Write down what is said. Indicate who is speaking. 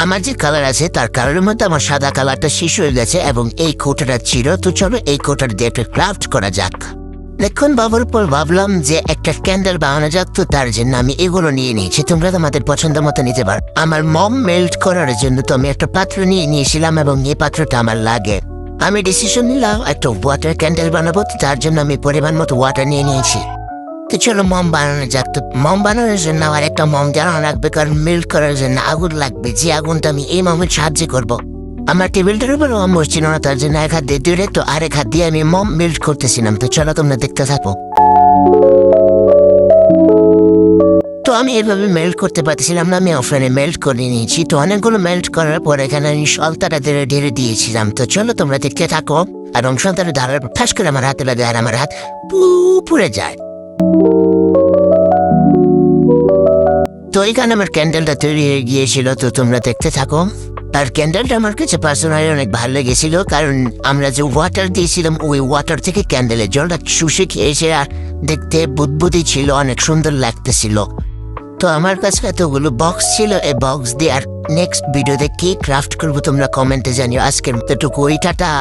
Speaker 1: আমার যে কালার আছে তার কালারের মধ্যে আমার সাদা কালারটা শেষ হয়ে গেছে এবং এই কোটাটা ছিল। তো চলো এই কোটাটা দিয়ে একটা ক্রাফট করা যাক। দেখুন বাবার পর ভাবলাম যে একটা ক্যান্ডেল বানানো যাক, তো তার জন্য আমি এগুলো নিয়ে নিয়েছি। তোমরা তোমাদের পছন্দ মতো নিতে পারো। আমার মম মেল্ট করার জন্য তো আমি একটা পাত্র নিয়ে নিয়েছিলাম এবং এই পাত্রটা আমার লাগে। আমি ডিসিশন নিলাম একটা ওয়াটার ক্যান্ডেল বানাবো, তো তার জন্য আমি পরিমাণ মতো ওয়াটার নিয়ে নিয়েছি। তো চলো মম বানানো যাক। তো মম বানানোর জন্য আমার একটা মম জ্বালানো লাগবে, কারণ মেল্ট করার জন্য আগুন লাগবে, যে আগুনটা আমি এই মমের সাহায্য করবো। আমার টেবিলটার উপর মম বসছিল না, তার জন্য এক হাত দিয়ে দূরে, তো আরেক হাত দিয়ে আমি মম মেল্ট করতেছিলাম। তো চলো তোমরা দেখতে থাকো। তো আমি এভাবে মেল্ট করতে পারতেছিলাম না, আমি অফলাইনে মেল্ট করে নিয়েছি। তো অনেকগুলো মেল্ট করার পর এখানে আমি সলতাটা ঢেলে দিয়েছিলাম। তো চলো তোমরা দেখতে থাকো। আর সলতাটা ঢালার পর ঠাস করে আমার হাতে লাগে আর আমার হাত পুড়ে যায়। তো এখানে আমার ক্যান্ডেলটা তৈরি হয়ে গিয়েছিল, তো তোমরা দেখতে থাকো। আর ক্যান্ডেলটা আমার কাছে পার্সোনালি অনেক ভালো লেগেছিল, কারণ আমরা যে ওয়াটার দিয়েছিলাম ওই ওয়াটার থেকে ক্যান্ডেলের জলটা শুষে খেয়েছে আর দেখতে বুদবুদি ছিল, অনেক সুন্দর লাগতেছিল। তো আমার কাছে এতগুলো বক্স ছিল, এই বক্স দিয়ে আর নেক্সট ভিডিওতে কি ক্রাফট করবো তোমরা কমেন্টে জানিও। আজকের মতো টুকু, টাটা।